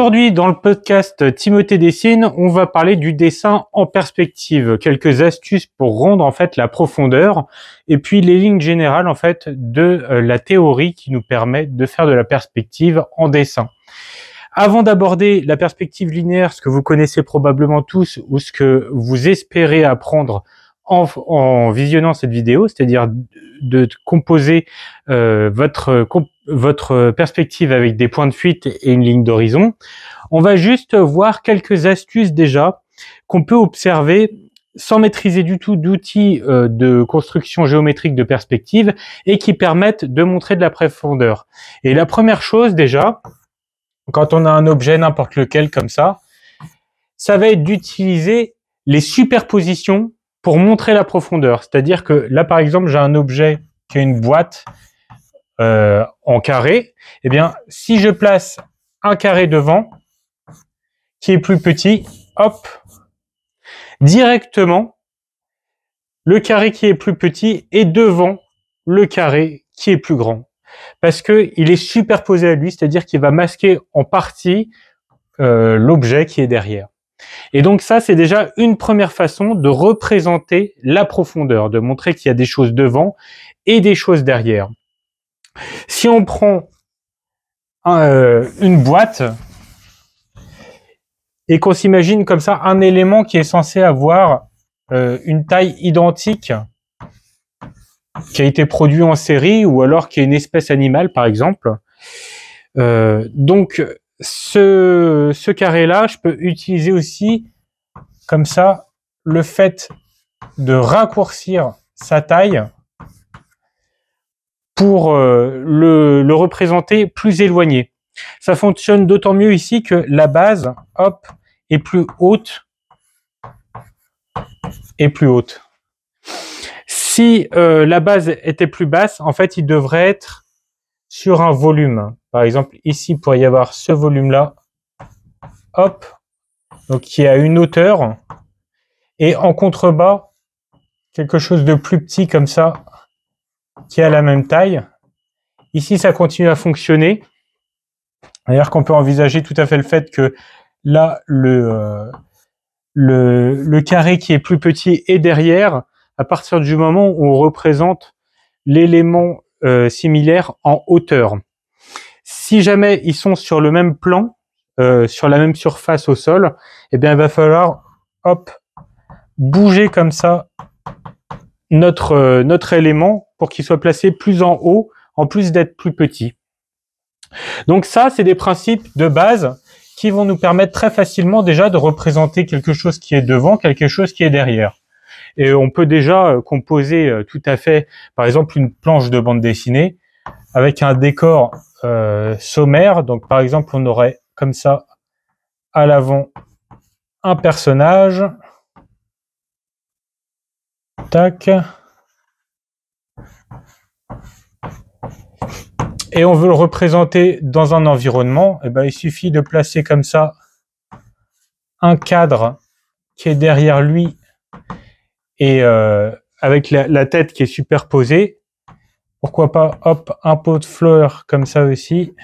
Aujourd'hui, dans le podcast Timothée dessine, on va parler du dessin en perspective, quelques astuces pour rendre en fait la profondeur et puis les lignes générales en fait de la théorie qui nous permet de faire de la perspective en dessin. Avant d'aborder la perspective linéaire, ce que vous connaissez probablement tous ou ce que vous espérez apprendre en visionnant cette vidéo, c'est-à-dire de composer votre perspective avec des points de fuite et une ligne d'horizon, on va juste voir quelques astuces déjà qu'on peut observer sans maîtriser du tout d'outils de construction géométrique de perspective et qui permettent de montrer de la profondeur. Et la première chose déjà, quand on a un objet n'importe lequel comme ça va être d'utiliser les superpositions pour montrer la profondeur. C'est-à-dire que là, par exemple, j'ai un objet qui a une boîte en carré. Eh bien, si je place un carré devant, qui est plus petit, hop, directement, le carré qui est plus petit est devant le carré qui est plus grand. Parce que il est superposé à lui, c'est-à-dire qu'il va masquer en partie l'objet qui est derrière. Et donc ça, c'est déjà une première façon de représenter la profondeur, de montrer qu'il y a des choses devant et des choses derrière. Si on prend une boîte et qu'on s'imagine comme ça un élément qui est censé avoir une taille identique, qui a été produit en série ou alors qui est une espèce animale par exemple, donc ce carré-là, je peux utiliser aussi comme ça le fait de raccourcir sa taille pour le représenter plus éloigné. Ça fonctionne d'autant mieux ici que la base, hop, est plus haute et plus haute. Si la base était plus basse, en fait, il devrait être sur un volume. Par exemple, ici, il pourrait y avoir ce volume-là, hop, donc qui est à une hauteur, et en contrebas, quelque chose de plus petit comme ça, qui a la même taille. Ici, ça continue à fonctionner. D'ailleurs, qu'on peut envisager tout à fait le fait que là, le carré qui est plus petit est derrière, à partir du moment où on représente l'élément similaire en hauteur. Si jamais ils sont sur le même plan, sur la même surface au sol, eh bien, il va falloir, hop, bouger comme ça notre élément pour qu'il soit placé plus en haut, en plus d'être plus petit. Donc ça, c'est des principes de base qui vont nous permettre très facilement déjà de représenter quelque chose qui est devant, quelque chose qui est derrière. Et on peut déjà composer tout à fait, par exemple, une planche de bande dessinée avec un décor sommaire. Donc par exemple, on aurait comme ça à l'avant un personnage. Tac. Et on veut le représenter dans un environnement, et ben il suffit de placer comme ça un cadre qui est derrière lui et avec la tête qui est superposée. Pourquoi pas, hop, un pot de fleurs comme ça aussi,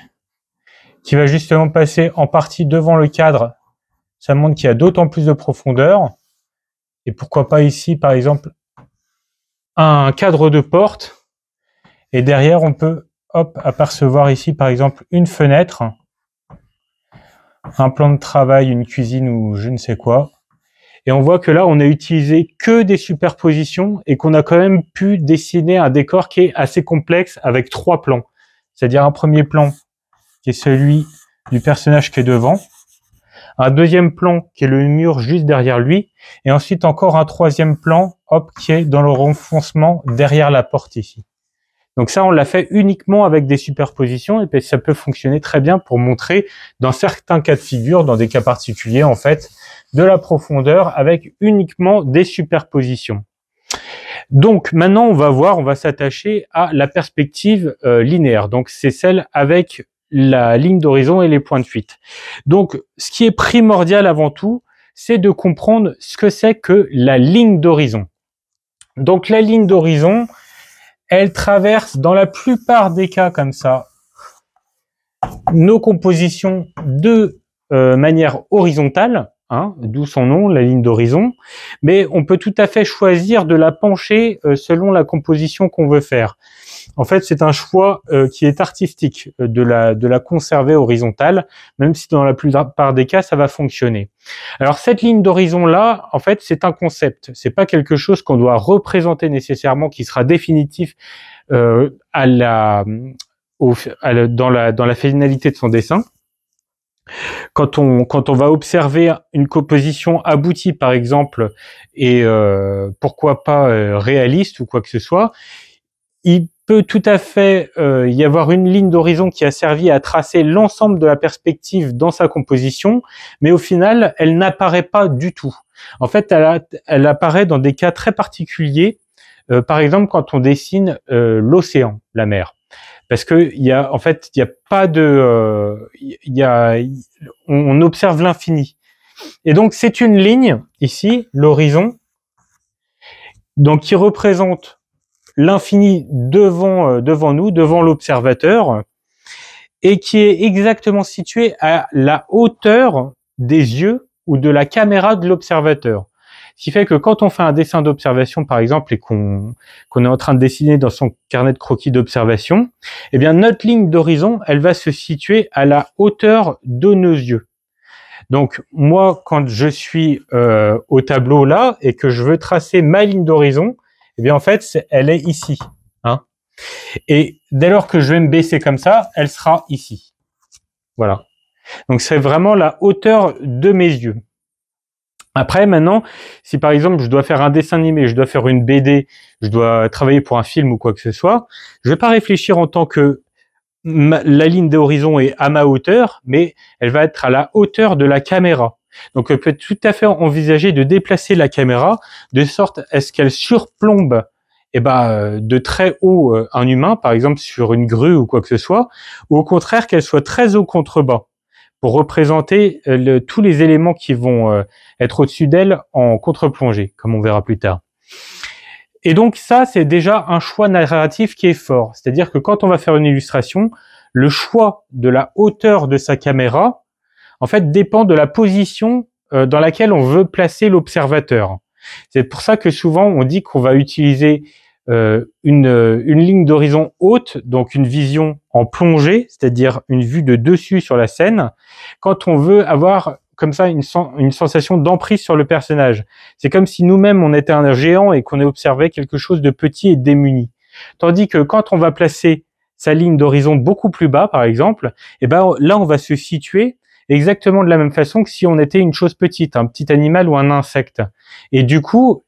qui va justement passer en partie devant le cadre. Ça montre qu'il y a d'autant plus de profondeur. Et pourquoi pas ici, par exemple, un cadre de porte. Et derrière, on peut, hop, apercevoir ici, par exemple, une fenêtre, un plan de travail, une cuisine ou je ne sais quoi. Et on voit que là, on a utilisé que des superpositions et qu'on a quand même pu dessiner un décor qui est assez complexe avec 3 plans. C'est-à-dire un premier plan qui est celui du personnage qui est devant, un deuxième plan qui est le mur juste derrière lui, et ensuite encore un troisième plan, hop, qui est dans le renfoncement derrière la porte ici. Donc ça, on l'a fait uniquement avec des superpositions et puis ça peut fonctionner très bien pour montrer dans certains cas de figure, dans des cas particuliers en fait, de la profondeur avec uniquement des superpositions. Donc maintenant, on va s'attacher à la perspective linéaire. Donc c'est celle avec la ligne d'horizon et les points de fuite. Donc ce qui est primordial avant tout, c'est de comprendre ce que c'est que la ligne d'horizon. Donc la ligne d'horizon, elle traverse dans la plupart des cas comme ça nos compositions de manière horizontale, hein, d'où son nom, la ligne d'horizon, mais on peut tout à fait choisir de la pencher selon la composition qu'on veut faire. En fait, c'est un choix qui est artistique de la conserver horizontale, même si dans la plupart des cas, ça va fonctionner. Alors cette ligne d'horizon là, en fait, c'est un concept. C'est pas quelque chose qu'on doit représenter nécessairement, qui sera définitif dans la finalité de son dessin. Quand on va observer une composition aboutie, par exemple, et pourquoi pas réaliste ou quoi que ce soit, il peut tout à fait y avoir une ligne d'horizon qui a servi à tracer l'ensemble de la perspective dans sa composition, mais au final, elle n'apparaît pas du tout. En fait, elle apparaît dans des cas très particuliers, par exemple quand on dessine l'océan, la mer. Parce que en fait, il y a pas de, on observe l'infini. Et donc c'est une ligne ici, l'horizon, donc qui représente l'infini devant nous, devant l'observateur, et qui est exactement situé à la hauteur des yeux ou de la caméra de l'observateur. Ce qui fait que quand on fait un dessin d'observation, par exemple, et qu'on est en train de dessiner dans son carnet de croquis d'observation, eh bien notre ligne d'horizon, elle va se situer à la hauteur de nos yeux. Donc moi, quand je suis au tableau là et que je veux tracer ma ligne d'horizon, eh bien en fait, elle est ici. Hein. Et dès lors que je vais me baisser comme ça, elle sera ici. Voilà. Donc c'est vraiment la hauteur de mes yeux. Après, maintenant, si par exemple je dois faire un dessin animé, je dois faire une BD, je dois travailler pour un film ou quoi que ce soit, je vais pas réfléchir en tant que la ligne d'horizon est à ma hauteur, mais elle va être à la hauteur de la caméra. Donc on peut tout à fait envisager de déplacer la caméra de sorte à ce qu'elle surplombe de très haut un humain, par exemple sur une grue ou quoi que ce soit, ou au contraire qu'elle soit très au contrebas, pour représenter tous les éléments qui vont être au-dessus d'elle en contre-plongée, comme on verra plus tard. Et donc ça, c'est déjà un choix narratif qui est fort. C'est-à-dire que quand on va faire une illustration, le choix de la hauteur de sa caméra, en fait, dépend de la position dans laquelle on veut placer l'observateur. C'est pour ça que souvent, on dit qu'on va utiliser une ligne d'horizon haute, donc une vision en plongée, c'est-à-dire une vue de dessus sur la scène, quand on veut avoir comme ça une sensation d'emprise sur le personnage. C'est comme si nous-mêmes on était un géant et qu'on observait quelque chose de petit et démuni. Tandis que quand on va placer sa ligne d'horizon beaucoup plus bas, par exemple, là on va se situer exactement de la même façon que si on était une chose petite, un petit animal ou un insecte. Et du coup,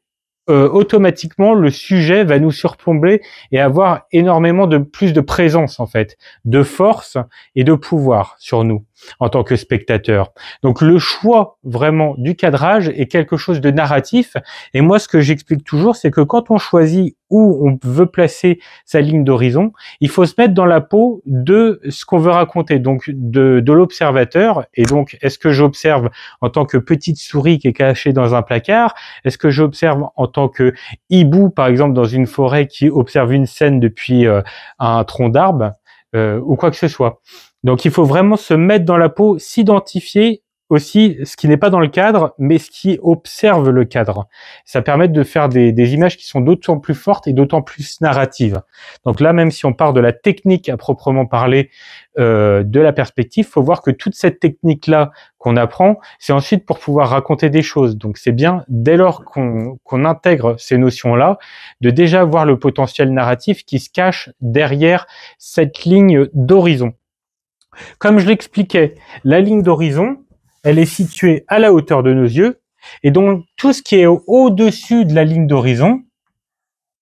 automatiquement le sujet va nous surplomber et avoir énormément de plus de présence en fait, de force et de pouvoir sur nous en tant que spectateurs. Donc le choix vraiment du cadrage est quelque chose de narratif, et moi ce que j'explique toujours, c'est que quand on choisit où on veut placer sa ligne d'horizon, il faut se mettre dans la peau de ce qu'on veut raconter, donc de l'observateur. Et donc est-ce que j'observe en tant que petite souris qui est cachée dans un placard? Est-ce que j'observe en tant que hibou, par exemple, dans une forêt qui observe une scène depuis un tronc d'arbre, ou quoi que ce soit? Donc il faut vraiment se mettre dans la peau, s'identifier aussi ce qui n'est pas dans le cadre, mais ce qui observe le cadre. Ça permet de faire des images qui sont d'autant plus fortes et d'autant plus narratives. Donc là, même si on part de la technique à proprement parler de la perspective, faut voir que toute cette technique-là qu'on apprend, c'est ensuite pour pouvoir raconter des choses. Donc c'est bien, dès lors qu'on intègre ces notions-là, de déjà voir le potentiel narratif qui se cache derrière cette ligne d'horizon. Comme je l'expliquais, la ligne d'horizon, elle est située à la hauteur de nos yeux, et donc tout ce qui est au-dessus de la ligne d'horizon,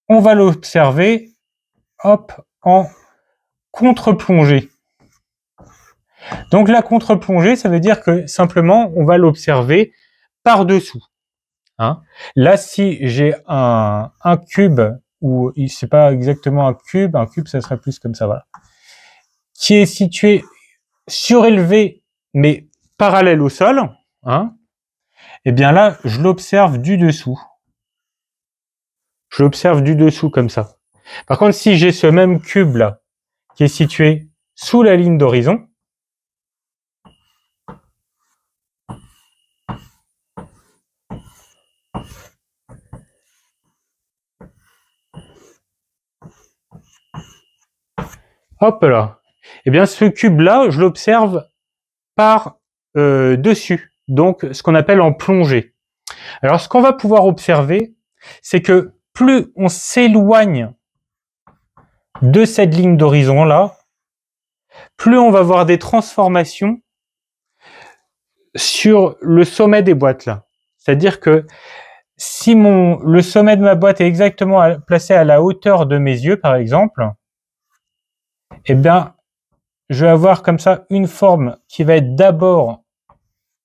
on va l'observer, hop, en contre-plongée. Donc la contre-plongée, ça veut dire que simplement, on va l'observer par-dessous. Hein. Là, si j'ai un cube, ou c'est pas exactement un cube ça serait plus comme ça, voilà, qui est situé surélevé, mais parallèle au sol, hein, et bien là, je l'observe du dessous. Je l'observe du dessous comme ça. Par contre, si j'ai ce même cube là, qui est situé sous la ligne d'horizon, hop là. Eh bien, ce cube-là, je l'observe par dessus, donc ce qu'on appelle en plongée. Alors, ce qu'on va pouvoir observer, c'est que plus on s'éloigne de cette ligne d'horizon-là, plus on va voir des transformations sur le sommet des boîtes là. C'est-à-dire que si le sommet de ma boîte est exactement placé à la hauteur de mes yeux, par exemple, eh bien, je vais avoir comme ça une forme qui va être d'abord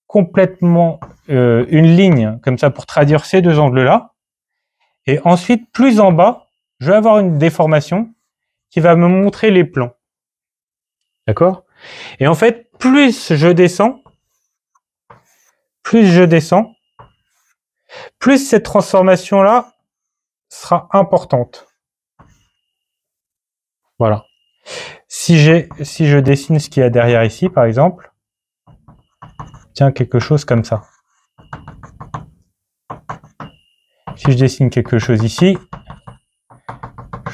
complètement une ligne, comme ça, pour traduire ces deux angles-là. Et ensuite, plus en bas, je vais avoir une déformation qui va me montrer les plans. D'accord? Et en fait, plus je descends, plus cette transformation-là sera importante. Voilà. Si je dessine ce qu'il y a derrière ici, par exemple, tiens, quelque chose comme ça. Si je dessine quelque chose ici,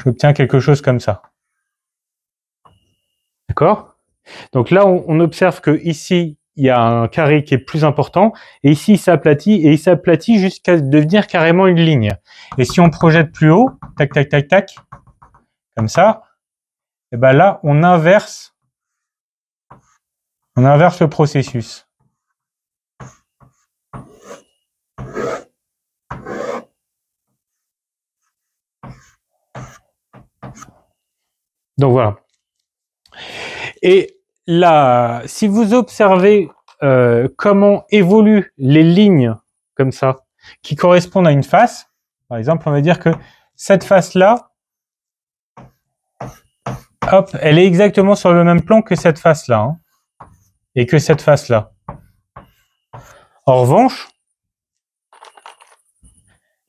j'obtiens quelque chose comme ça. D'accord? Donc là, on observe que ici, il y a un carré qui est plus important, et ici, il s'aplatit jusqu'à devenir carrément une ligne. Et si on projette plus haut, tac, tac, tac, tac, comme ça, et ben là, on inverse le processus. Donc voilà. Et là, si vous observez comment évoluent les lignes comme ça, qui correspondent à une face, par exemple, on va dire que cette face-là, hop, elle est exactement sur le même plan que cette face-là, hein, et que cette face-là. En revanche,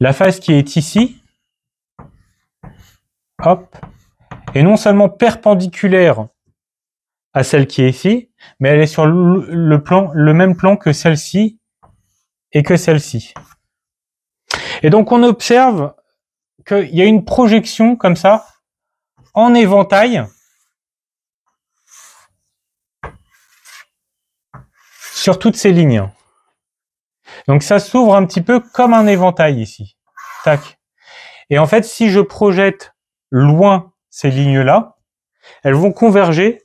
la face qui est ici, hop, est non seulement perpendiculaire à celle qui est ici, mais elle est sur le même plan que celle-ci et que celle-ci. Et donc on observe qu'il y a une projection comme ça, en éventail, sur toutes ces lignes. Donc ça s'ouvre un petit peu comme un éventail ici. Tac. Et en fait, si je projette loin ces lignes-là, elles vont converger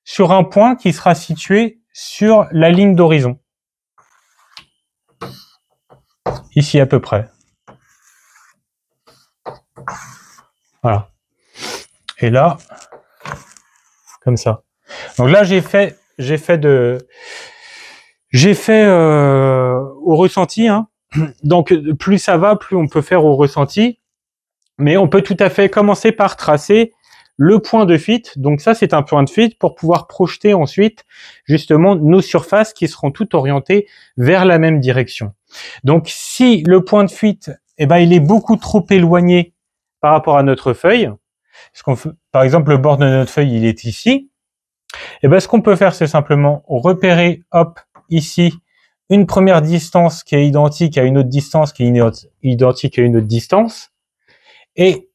sur un point qui sera situé sur la ligne d'horizon. Ici à peu près. Voilà. Et là, comme ça. Donc là, j'ai fait au ressenti, hein. Donc plus ça va, plus on peut faire au ressenti. Mais on peut tout à fait commencer par tracer le point de fuite. Donc ça, c'est un point de fuite pour pouvoir projeter ensuite justement nos surfaces qui seront toutes orientées vers la même direction. Donc si le point de fuite, eh ben, il est beaucoup trop éloigné par rapport à notre feuille, par exemple, le bord de notre feuille, il est ici, eh ben, ce qu'on peut faire, c'est simplement repérer, hop, ici, une première distance qui est identique à une autre distance qui est identique à une autre distance, et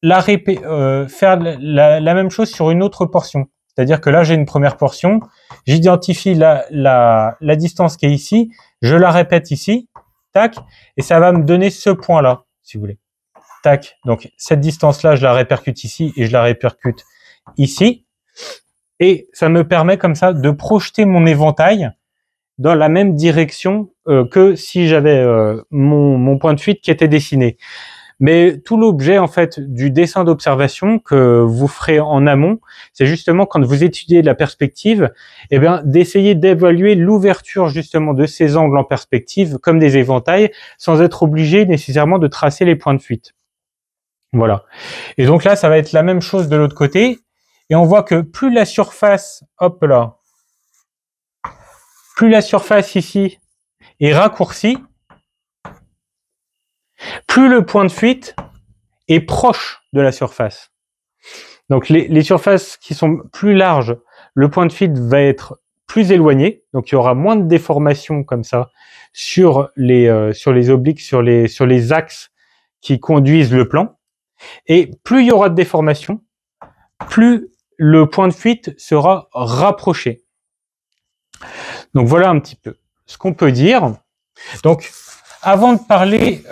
faire la même chose sur une autre portion. C'est-à-dire que là, j'ai une première portion, j'identifie la distance qui est ici, je la répète ici, tac, et ça va me donner ce point-là, si vous voulez. Tac, donc cette distance-là, je la répercute ici et je la répercute ici. Et ça me permet comme ça de projeter mon éventail dans la même direction que si j'avais mon point de fuite qui était dessiné. Mais tout l'objet en fait du dessin d'observation que vous ferez en amont, c'est justement quand vous étudiez la perspective, eh bien d'essayer d'évaluer l'ouverture justement de ces angles en perspective comme des éventails, sans être obligé nécessairement de tracer les points de fuite. Voilà. Et donc là, ça va être la même chose de l'autre côté. Et on voit que plus la surface, hop là, plus la surface ici est raccourcie, plus le point de fuite est proche de la surface. Donc les surfaces qui sont plus larges, le point de fuite va être plus éloigné, donc il y aura moins de déformation comme ça sur les obliques, sur les axes qui conduisent le plan. Et plus il y aura de déformation, plus le point de fuite sera rapproché. Donc voilà un petit peu ce qu'on peut dire. Donc avant de parler,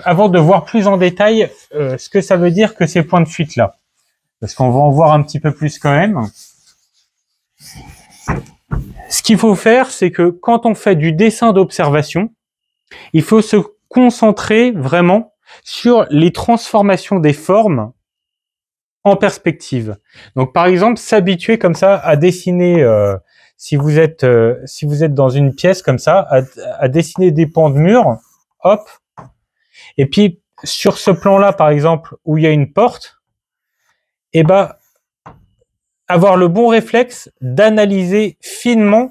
avant de voir plus en détail ce que ça veut dire que ces points de fuite là, parce qu'on va en voir un petit peu plus quand même. Ce qu'il faut faire, c'est que quand on fait du dessin d'observation, il faut se concentrer vraiment sur les transformations des formes en perspective. Donc par exemple, s'habituer comme ça à dessiner, si vous êtes dans une pièce comme ça, à dessiner des pans de mur, hop, et puis sur ce plan-là par exemple où il y a une porte, et ben avoir le bon réflexe d'analyser finement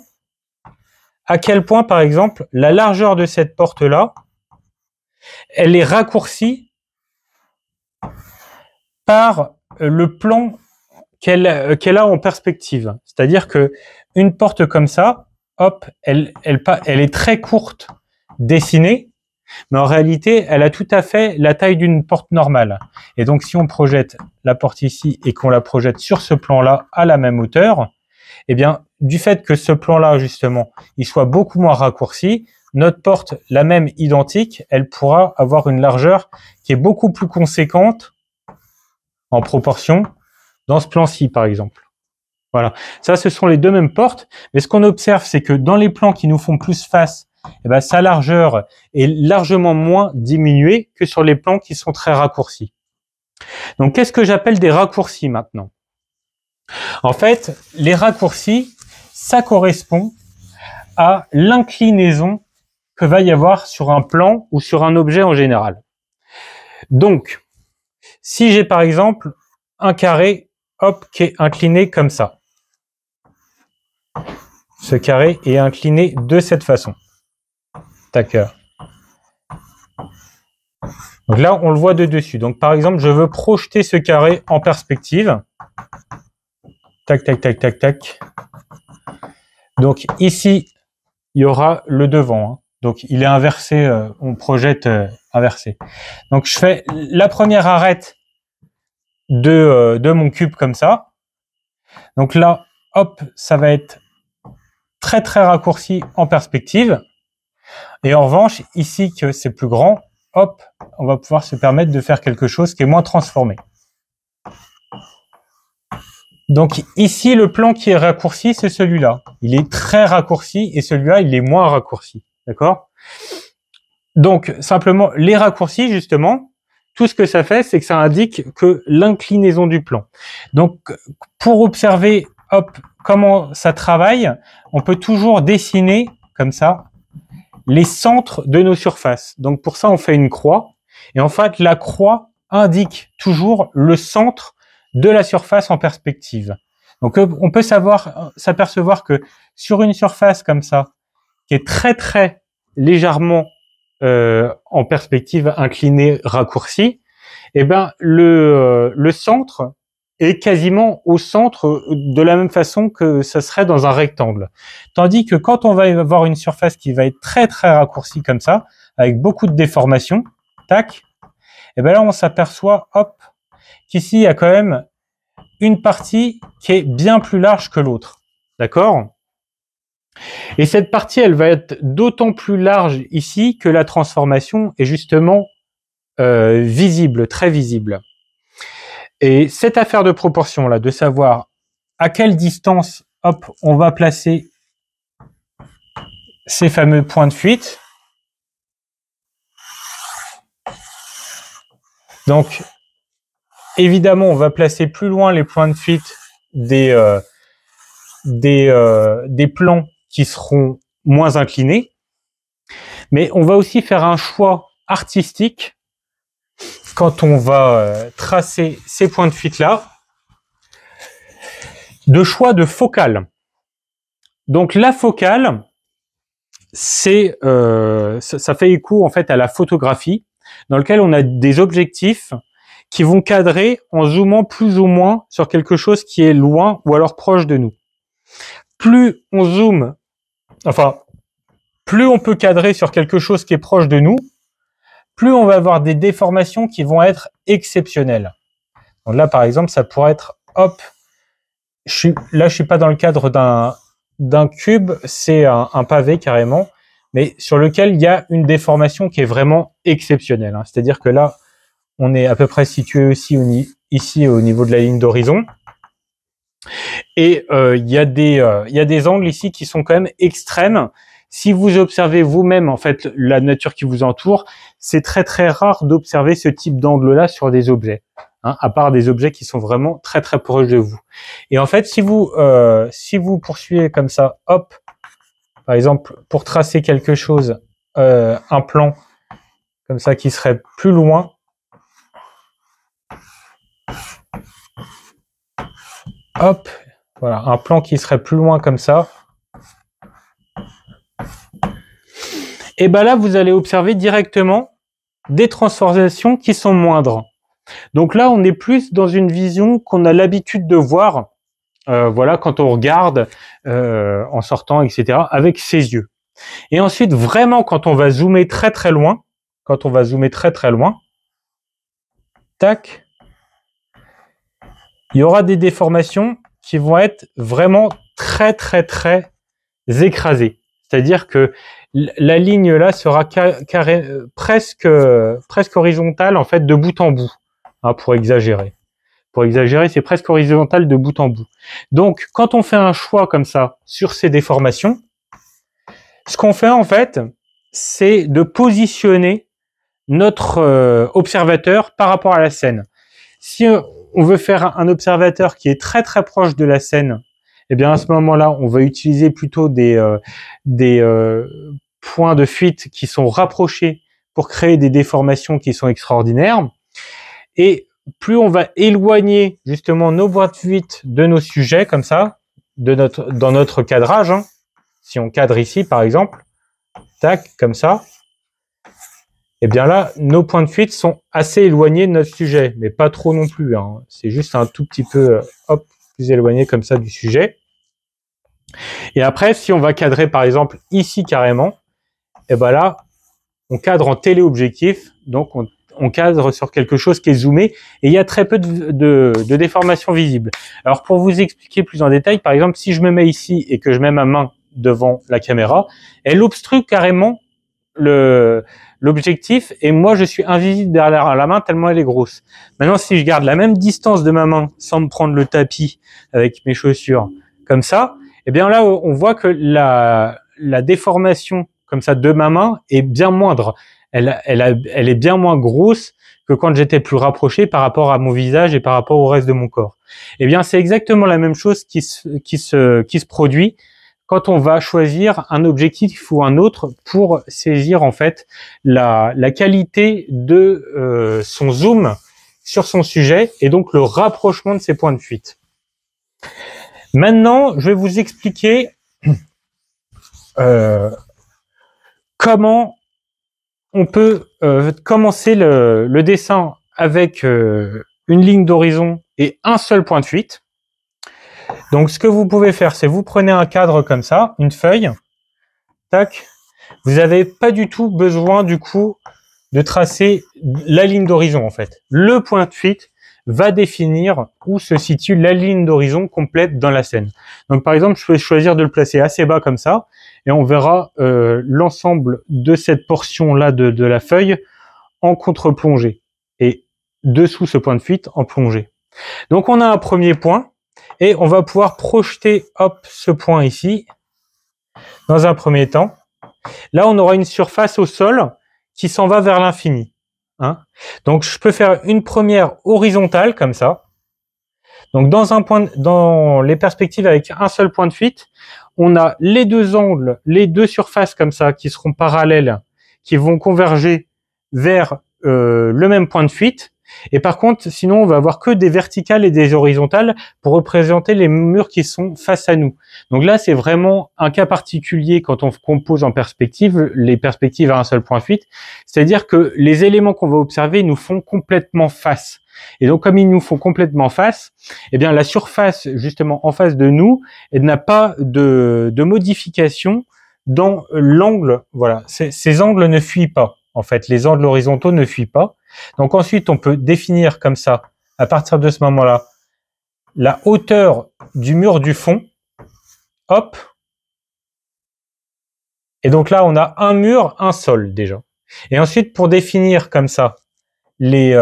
à quel point par exemple la largeur de cette porte-là, elle est raccourcie par le plan qu'elle a en perspective. C'est-à-dire que une porte comme ça, hop, elle est très courte dessinée, mais en réalité, elle a tout à fait la taille d'une porte normale. Et donc, si on projette la porte ici et qu'on la projette sur ce plan-là à la même hauteur, eh bien, du fait que ce plan-là, justement, il soit beaucoup moins raccourci, notre porte, la même identique, elle pourra avoir une largeur qui est beaucoup plus conséquente en proportion dans ce plan-ci, par exemple. Voilà. Ça, ce sont les deux mêmes portes. Mais ce qu'on observe, c'est que dans les plans qui nous font plus face, eh ben, sa largeur est largement moins diminuée que sur les plans qui sont très raccourcis. Donc, qu'est-ce que j'appelle des raccourcis maintenant? En fait, les raccourcis, ça correspond à l'inclinaison que va y avoir sur un plan ou sur un objet en général. Donc, si j'ai par exemple un carré, hop, qui est incliné comme ça. Ce carré est incliné de cette façon. Tac. Donc là, on le voit de dessus. Donc par exemple, je veux projeter ce carré en perspective. Tac, tac, tac, tac, tac. Donc ici, il y aura le devant. Hein. Donc il est inversé, on projette inversé. Donc je fais la première arête de mon cube comme ça. Donc là, hop, ça va être très très raccourci en perspective. Et en revanche, ici que c'est plus grand, hop, on va pouvoir se permettre de faire quelque chose qui est moins transformé. Donc ici, le plan qui est raccourci, c'est celui-là. Il est très raccourci et celui-là, il est moins raccourci. D'accord? Donc simplement, les raccourcis, justement, tout ce que ça fait, c'est que ça indique que l'inclinaison du plan. Donc pour observer, hop, comment ça travaille, on peut toujours dessiner comme ça les centres de nos surfaces. Donc pour ça, on fait une croix. Et en fait, la croix indique toujours le centre de la surface en perspective. Donc on peut s'apercevoir que sur une surface comme ça, qui est très très légèrement en perspective inclinée, raccourcie, eh ben le centre est quasiment au centre de la même façon que ça serait dans un rectangle. Tandis que quand on va avoir une surface qui va être très très raccourcie comme ça, avec beaucoup de déformations, tac, et ben là on s'aperçoit, hop, qu'ici il y a quand même une partie qui est bien plus large que l'autre. D'accord? Et cette partie, elle va être d'autant plus large ici que la transformation est justement visible, très visible. Et cette affaire de proportion là, de savoir à quelle distance, hop, on va placer ces fameux points de fuite. Donc, évidemment, on va placer plus loin les points de fuite des plans qui seront moins inclinés. Mais on va aussi faire un choix artistique quand on va tracer ces points de fuite-là, de choix de focale. Donc la focale, c'est ça fait écho en fait à la photographie, dans lequel on a des objectifs qui vont cadrer en zoomant plus ou moins sur quelque chose qui est loin ou alors proche de nous. Plus on zoome, enfin, plus on peut cadrer sur quelque chose qui est proche de nous, plus on va avoir des déformations qui vont être exceptionnelles. Donc là, par exemple, ça pourrait être, hop, je suis pas dans le cadre d'un cube, c'est un pavé carrément, mais sur lequel il y a une déformation qui est vraiment exceptionnelle. Hein. C'est-à-dire que là, on est à peu près situé aussi ici au niveau de la ligne d'horizon. Et il y a des angles ici qui sont quand même extrêmes. Si vous observez vous-même en fait la nature qui vous entoure, c'est très très rare d'observer ce type d'angle-là sur des objets, hein, à part des objets qui sont vraiment très très proches de vous. Et en fait, si vous poursuivez comme ça, hop, par exemple pour tracer quelque chose, un plan comme ça qui serait plus loin. Hop, voilà, un plan qui serait plus loin comme ça. Et ben là, vous allez observer directement des transformations qui sont moindres. Donc là, on est plus dans une vision qu'on a l'habitude de voir, voilà, quand on regarde en sortant, etc., avec ses yeux. Et ensuite, vraiment, quand on va zoomer très très loin, tac, il y aura des déformations qui vont être vraiment très très très écrasées. C'est-à-dire que la ligne là sera presque horizontale en fait de bout en bout, hein, pour exagérer. Pour exagérer, c'est presque horizontal de bout en bout. Donc, quand on fait un choix comme ça sur ces déformations, ce qu'on fait en fait, c'est de positionner notre observateur par rapport à la scène. Si on veut faire un observateur qui est très très proche de la scène, eh bien à ce moment-là, on va utiliser plutôt des points de fuite qui sont rapprochés pour créer des déformations qui sont extraordinaires. Et plus on va éloigner justement nos points de fuite de nos sujets comme ça, dans notre cadrage, hein, si on cadre ici par exemple, tac, comme ça, et bien là, nos points de fuite sont assez éloignés de notre sujet, mais pas trop non plus. Hein. C'est juste un tout petit peu, hop, plus éloigné comme ça du sujet. Et après, si on va cadrer par exemple ici carrément, et ben là, on cadre en téléobjectif, donc on cadre sur quelque chose qui est zoomé, et il y a très peu de déformation visible. Alors pour vous expliquer plus en détail, par exemple, si je me mets ici et que je mets ma main devant la caméra, elle obstrue carrément l'objectif, et moi je suis invisible derrière la main tellement elle est grosse. Maintenant, si je garde la même distance de ma main sans me prendre le tapis avec mes chaussures comme ça, et bien là on voit que la déformation comme ça de ma main est bien moindre. Elle est bien moins grosse que quand j'étais plus rapproché par rapport à mon visage et par rapport au reste de mon corps. Et bien c'est exactement la même chose qui se produit quand on va choisir un objectif ou un autre pour saisir en fait la qualité de son zoom sur son sujet et donc le rapprochement de ses points de fuite. Maintenant, je vais vous expliquer comment on peut commencer le dessin avec une ligne d'horizon et un seul point de fuite. Donc, ce que vous pouvez faire, c'est vous prenez un cadre comme ça, une feuille, tac. Vous n'avez pas du tout besoin, du coup, de tracer la ligne d'horizon, en fait. Le point de fuite va définir où se situe la ligne d'horizon complète dans la scène. Donc, par exemple, je peux choisir de le placer assez bas comme ça, et on verra l'ensemble de cette portion-là de la feuille en contre-plongée, et dessous ce point de fuite en plongée. Donc, on a un premier point, et on va pouvoir projeter, hop, ce point ici, dans un premier temps. Là, on aura une surface au sol qui s'en va vers l'infini. Hein. Donc, je peux faire une première horizontale, comme ça. Donc, dans les perspectives avec un seul point de fuite, on a les deux angles, les deux surfaces comme ça, qui seront parallèles, qui vont converger vers le même point de fuite. Et par contre, sinon, on va avoir que des verticales et des horizontales pour représenter les murs qui sont face à nous. Donc là, c'est vraiment un cas particulier quand on compose en perspective, les perspectives à un seul point de fuite. C'est-à-dire que les éléments qu'on va observer nous font complètement face. Et donc, comme ils nous font complètement face, eh bien, la surface, justement, en face de nous, elle n'a pas de modification dans l'angle. Voilà. Ces angles ne fuient pas. En fait, les angles horizontaux ne fuient pas. Donc ensuite, on peut définir comme ça, à partir de ce moment-là, la hauteur du mur du fond. Hop. Et donc là, on a un mur, un sol déjà. Et ensuite, pour définir comme ça les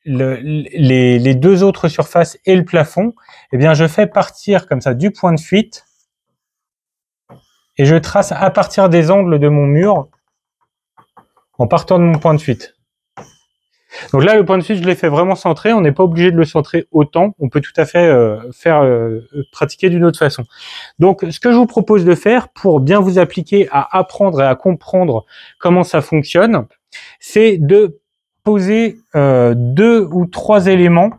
deux autres surfaces et le plafond, eh bien, je fais partir comme ça du point de fuite et je trace à partir des angles de mon mur en partant de mon point de fuite. Donc là, le point de fuite, je l'ai fait vraiment centré. On n'est pas obligé de le centrer autant. On peut tout à fait pratiquer d'une autre façon. Donc, ce que je vous propose de faire pour bien vous appliquer à apprendre et à comprendre comment ça fonctionne, c'est de poser 2 ou 3 éléments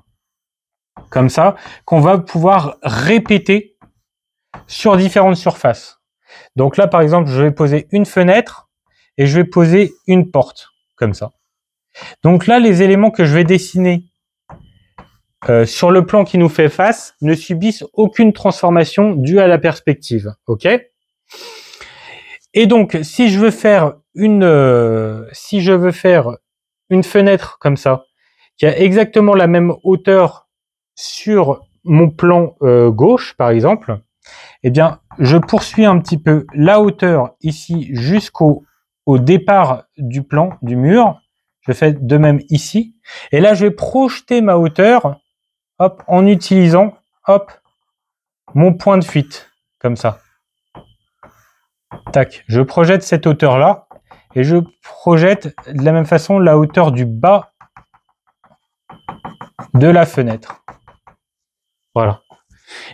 comme ça qu'on va pouvoir répéter sur différentes surfaces. Donc là, par exemple, je vais poser une fenêtre et je vais poser une porte comme ça. Donc là, les éléments que je vais dessiner sur le plan qui nous fait face ne subissent aucune transformation due à la perspective. Ok ? Et donc, si je veux faire une fenêtre comme ça, qui a exactement la même hauteur sur mon plan gauche, par exemple, eh bien, je poursuis un petit peu la hauteur ici jusqu'au départ du plan du mur. Je fais de même ici. Et là, je vais projeter ma hauteur, hop, en utilisant, hop, mon point de fuite, comme ça. Tac, je projette cette hauteur-là et je projette de la même façon la hauteur du bas de la fenêtre. Voilà.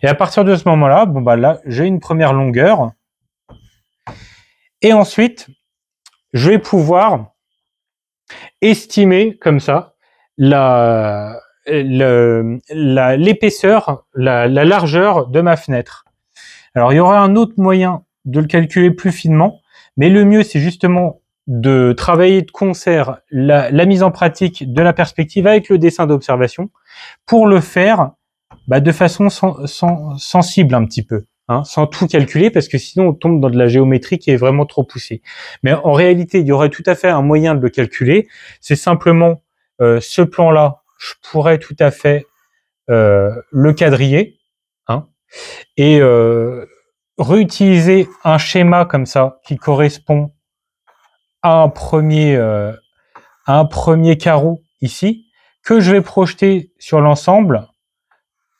Et à partir de ce moment-là, bon bah là, j'ai une première longueur. Et ensuite, je vais pouvoir estimer comme ça l'épaisseur, la largeur de ma fenêtre. Alors, il y aura un autre moyen de le calculer plus finement, mais le mieux, c'est justement de travailler de concert la mise en pratique de la perspective avec le dessin d'observation pour le faire de façon sensible un petit peu, hein, sans tout calculer, parce que sinon on tombe dans de la géométrie qui est vraiment trop poussée. Mais en réalité, il y aurait tout à fait un moyen de le calculer. C'est simplement ce plan-là, je pourrais tout à fait le quadriller, hein, et réutiliser un schéma comme ça qui correspond à un premier carreau ici, que je vais projeter sur l'ensemble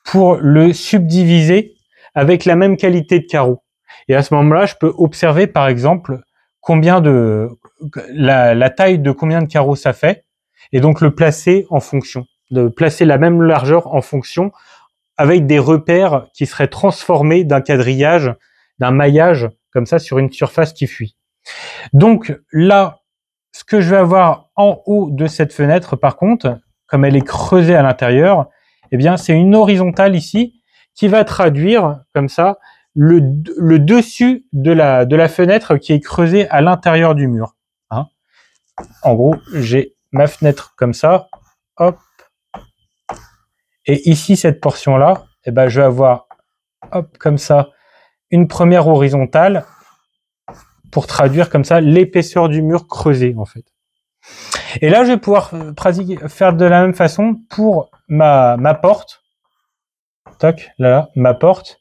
pour le subdiviser avec la même qualité de carreau. Et à ce moment-là, je peux observer par exemple la taille de combien de carreaux ça fait, et donc le placer en fonction, de placer la même largeur en fonction, avec des repères qui seraient transformés d'un quadrillage, d'un maillage, comme ça, sur une surface qui fuit. Donc là, ce que je vais avoir en haut de cette fenêtre, par contre, comme elle est creusée à l'intérieur, eh bien, c'est une horizontale ici qui va traduire, comme ça, le dessus de la fenêtre qui est creusée à l'intérieur du mur. Hein. En gros, j'ai ma fenêtre comme ça, hop, et ici, cette portion-là, eh ben, je vais avoir, hop, comme ça, une première horizontale pour traduire comme ça l'épaisseur du mur creusé, en fait. Et là, je vais pouvoir faire de la même façon pour ma porte. Tac, là, ma porte.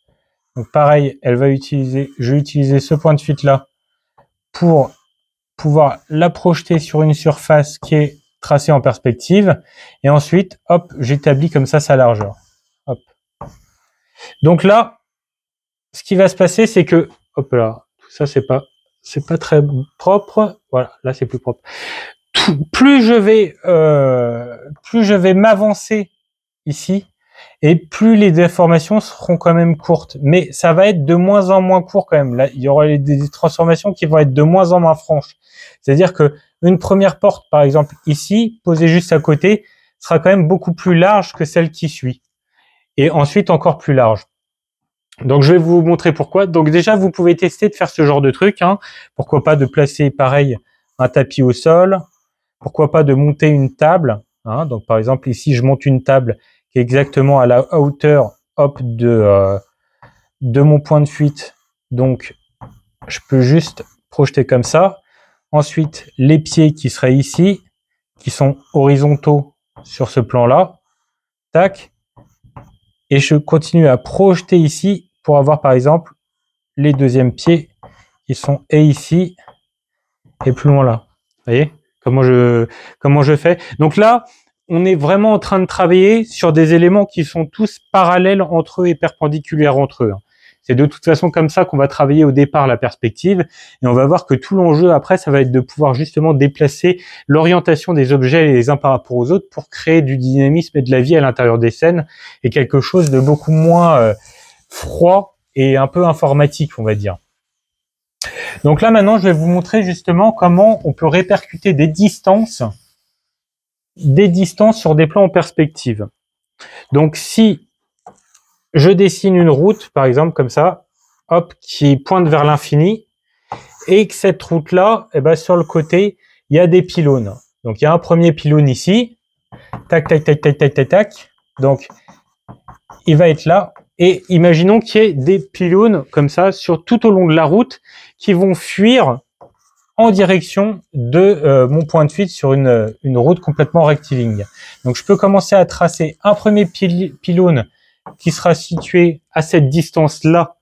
Donc pareil, je vais utiliser ce point de fuite là pour pouvoir la projeter sur une surface qui est tracée en perspective. Et ensuite, hop, j'établis comme ça sa largeur. Hop. Donc là, ce qui va se passer, c'est que, hop là, tout ça c'est pas très propre. Voilà, là c'est plus propre. Plus je vais m'avancer ici, et plus les déformations seront quand même courtes. Mais ça va être de moins en moins court quand même. Là, il y aura des transformations qui vont être de moins en moins franches. C'est-à-dire que une première porte, par exemple ici, posée juste à côté, sera quand même beaucoup plus large que celle qui suit. Et ensuite encore plus large. Donc je vais vous montrer pourquoi. Donc déjà, vous pouvez tester de faire ce genre de truc. Hein. Pourquoi pas de placer pareil un tapis au sol. Pourquoi pas de monter une table. Hein. Donc par exemple ici, je monte une table qui est exactement à la hauteur hop, de mon point de fuite. Donc, je peux juste projeter comme ça. Ensuite, les pieds qui seraient ici, qui sont horizontaux sur ce plan-là. Tac. et je continue à projeter ici pour avoir par exemple les deuxièmes pieds qui sont et ici et plus loin là. Vous voyez comment je fais? Donc là, on est vraiment en train de travailler sur des éléments qui sont tous parallèles entre eux et perpendiculaires entre eux. C'est de toute façon comme ça qu'on va travailler au départ la perspective, et on va voir que tout l'enjeu après, ça va être de pouvoir justement déplacer l'orientation des objets les uns par rapport aux autres pour créer du dynamisme et de la vie à l'intérieur des scènes, et quelque chose de beaucoup moins froid et un peu informatique, on va dire. Donc là maintenant, je vais vous montrer justement comment on peut répercuter des distances sur des plans en perspective. Donc si je dessine une route, par exemple, comme ça, hop, qui pointe vers l'infini, et que cette route-là, eh ben, sur le côté, il y a des pylônes. Donc, il y a un premier pylône ici, tac, tac, tac, tac, tac, tac, tac. Donc, il va être là. Et imaginons qu'il y ait des pylônes comme ça sur tout au long de la route qui vont fuir en direction de mon point de fuite sur une route complètement rectiligne. Donc, je peux commencer à tracer un premier pylône qui sera situé à cette distance-là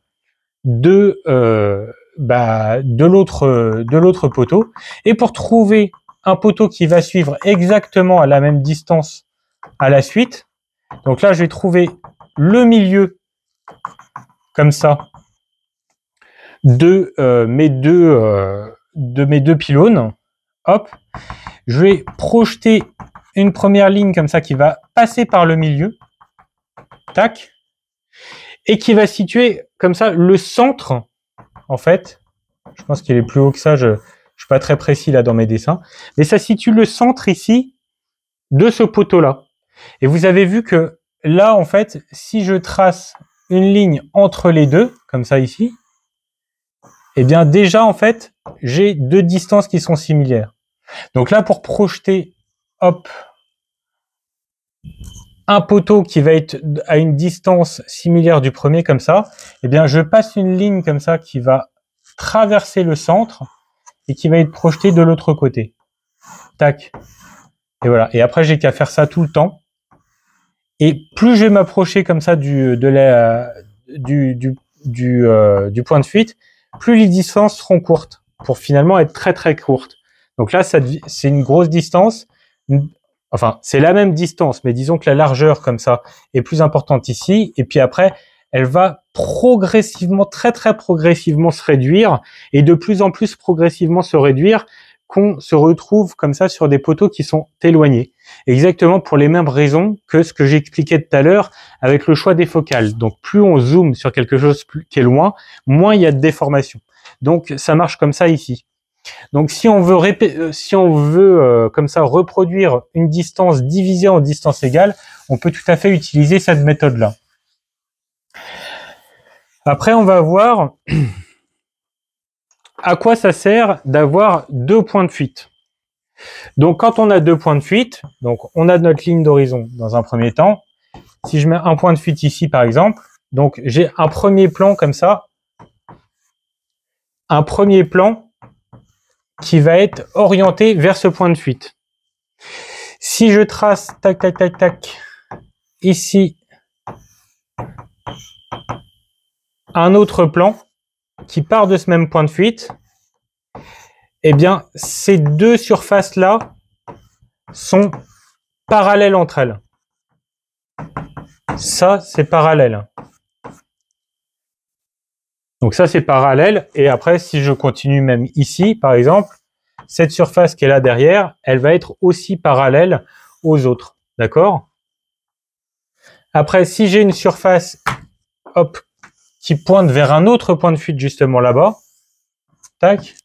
de l'autre poteau. Et pour trouver un poteau qui va suivre exactement à la même distance à la suite, donc là, je vais trouver le milieu, comme ça, de mes deux pylônes. Hop, je vais projeter une première ligne comme ça qui va passer par le milieu. Tac. Et qui va situer comme ça le centre, en fait. Je pense qu'il est plus haut que ça, je suis pas très précis là dans mes dessins. Mais ça situe le centre ici de ce poteau-là. Et vous avez vu que là, en fait, si je trace une ligne entre les deux, comme ça ici, eh bien déjà, en fait, j'ai deux distances qui sont similaires. Donc là, pour projeter, hop, un poteau qui va être à une distance similaire du premier, comme ça, eh bien, je passe une ligne comme ça qui va traverser le centre et qui va être projetée de l'autre côté. Tac. Et voilà. Et après, j'ai qu'à faire ça tout le temps. Et plus je vais m'approcher comme ça du point de fuite, plus les distances seront courtes, pour finalement être très très courtes. Donc là, c'est une grosse distance. Enfin, c'est la même distance, mais disons que la largeur comme ça est plus importante ici. Et puis après, elle va progressivement, très très progressivement se réduire et de plus en plus progressivement se réduire, qu'on se retrouve comme ça sur des poteaux qui sont éloignés. Exactement pour les mêmes raisons que ce que j'expliquais tout à l'heure avec le choix des focales. Donc plus on zoome sur quelque chose qui est loin, moins il y a de déformation. Donc ça marche comme ça ici. Donc si on veut comme ça reproduire une distance divisée en distance égale, on peut tout à fait utiliser cette méthode-là. Après, on va voir à quoi ça sert d'avoir deux points de fuite. Donc quand on a deux points de fuite, donc on a notre ligne d'horizon dans un premier temps. Si je mets un point de fuite ici par exemple, donc j'ai un premier plan comme ça, un premier plan qui va être orienté vers ce point de fuite. Si je trace tac tac tac tac ici un autre plan qui part de ce même point de fuite, eh bien ces deux surfaces là sont parallèles entre elles. Ça c'est parallèle. Donc ça c'est parallèle, et après si je continue même ici par exemple, cette surface qui est là derrière, elle va être aussi parallèle aux autres, d'accord? Après si j'ai une surface hop qui pointe vers un autre point de fuite justement là-bas, tac,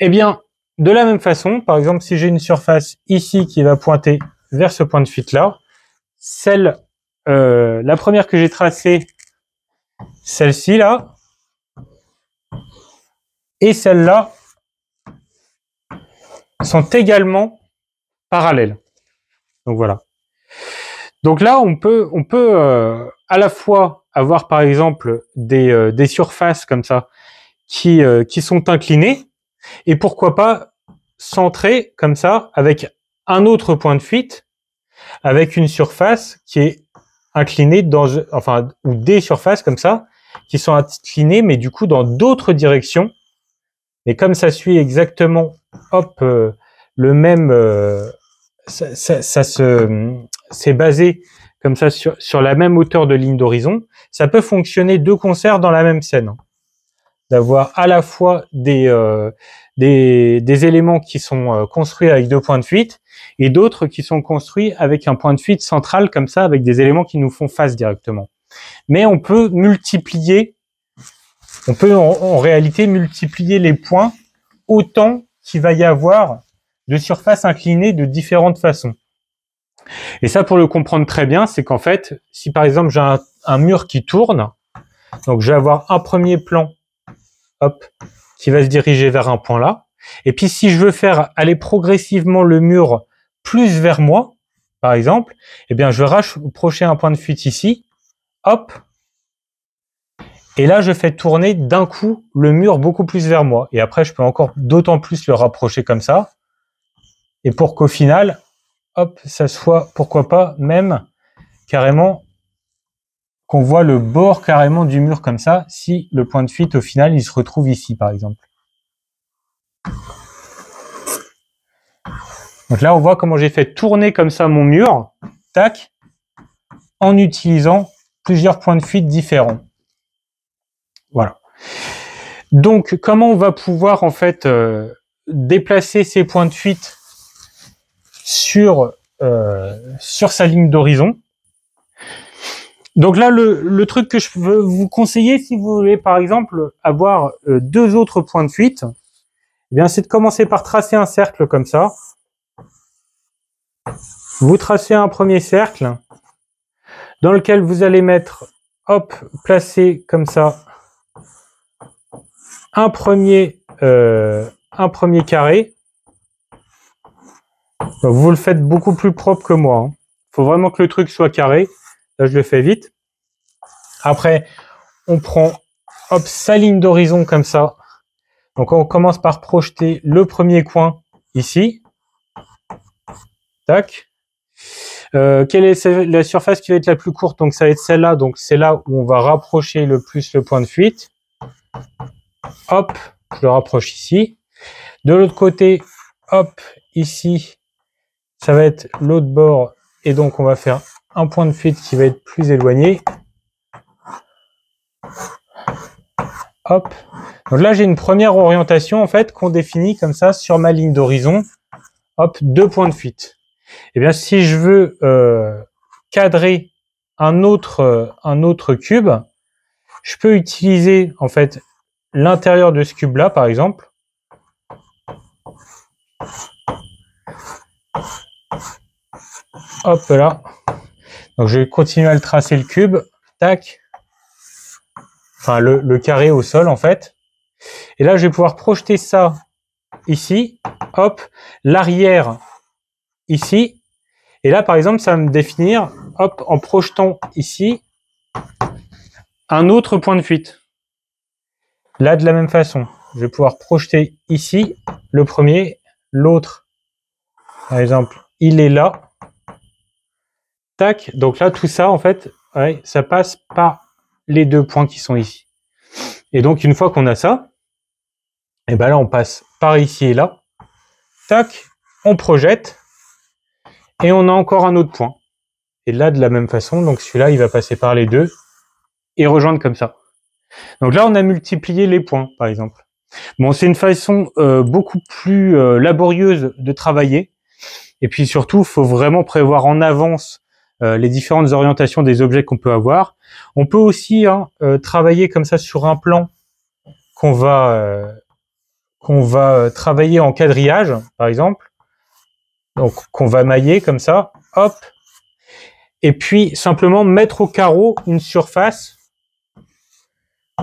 eh bien de la même façon, par exemple si j'ai une surface ici qui va pointer vers ce point de fuite là, la première que j'ai tracée, celle-ci là, et celle-là sont également parallèles. Donc voilà. Donc là, on peut à la fois avoir par exemple des surfaces comme ça qui sont inclinées, et pourquoi pas centrer comme ça avec un autre point de fuite, avec une surface qui est inclinées ou des surfaces comme ça, qui sont inclinées, mais du coup dans d'autres directions. Et comme ça suit exactement, hop, le même, c'est basé comme ça sur la même hauteur de ligne d'horizon, ça peut fonctionner de concert dans la même scène. D'avoir à la fois des éléments qui sont construits avec 2 points de fuite et d'autres qui sont construits avec un point de fuite central comme ça, avec des éléments qui nous font face directement. Mais on peut multiplier, on peut en réalité multiplier les points autant qu'il va y avoir de surfaces inclinées de différentes façons. Et ça, pour le comprendre très bien, c'est qu'en fait, si par exemple j'ai un mur qui tourne, donc je vais avoir un premier plan, hop, qui va se diriger vers un point là. Et puis si je veux faire aller progressivement le mur plus vers moi, par exemple, eh bien je vais rapprocher un point de fuite ici, hop, et là je fais tourner d'un coup le mur beaucoup plus vers moi. Et après je peux encore d'autant plus le rapprocher comme ça. Et pour qu'au final, hop, ça soit, pourquoi pas, même carrément qu'on voit le bord carrément du mur comme ça, si le point de fuite au final il se retrouve ici par exemple. Donc là on voit comment j'ai fait tourner comme ça mon mur, tac, en utilisant plusieurs points de fuite différents. Voilà. Donc comment on va pouvoir en fait déplacer ces points de fuite sur sa ligne d'horizon. Donc là, le truc que je veux vous conseiller, si vous voulez par exemple avoir 2 autres points de fuite, eh bien c'est de commencer par tracer un cercle comme ça. Vous tracez un premier cercle dans lequel vous allez mettre, hop, placer comme ça un premier carré. Donc vous le faites beaucoup plus propre que moi. Il faut vraiment que le truc soit carré. Là, je le fais vite. Après, on prend, hop, sa ligne d'horizon comme ça. Donc on commence par projeter le premier coin ici. Tac. Quelle est la surface qui va être la plus courte? Donc ça va être celle-là. Donc c'est là où on va rapprocher le plus le point de fuite. Hop, je le rapproche ici. De l'autre côté, hop, ici, ça va être l'autre bord. Et donc on va faire un point de fuite qui va être plus éloigné. Hop. Donc là, j'ai une première orientation en fait qu'on définit comme ça sur ma ligne d'horizon. Hop, 2 points de fuite. Eh bien, si je veux cadrer un autre cube, je peux utiliser en fait l'intérieur de ce cube-là, par exemple. Hop là. Donc je vais continuer à le tracer le cube. Tac. Enfin, le carré au sol en fait. Et là, je vais pouvoir projeter ça ici. Hop. L'arrière ici. Et là, par exemple, ça va me définir, hop, en projetant ici, un autre point de fuite. Là, de la même façon, je vais pouvoir projeter ici le premier, l'autre, par exemple, il est là. Tac, donc là, tout ça, en fait, ouais, ça passe par les 2 points qui sont ici. Et donc, une fois qu'on a ça, et ben là, on passe par ici et là. Tac, on projette. Et on a encore un autre point. Et là, de la même façon, donc celui-là, il va passer par les 2 et rejoindre comme ça. Donc là, on a multiplié les points, par exemple. Bon, c'est une façon beaucoup plus laborieuse de travailler. Et puis surtout, il faut vraiment prévoir en avance les différentes orientations des objets qu'on peut avoir. On peut aussi travailler comme ça sur un plan qu'on va travailler en quadrillage, par exemple. Donc, qu'on va mailler comme ça, hop. Et puis, simplement mettre au carreau une surface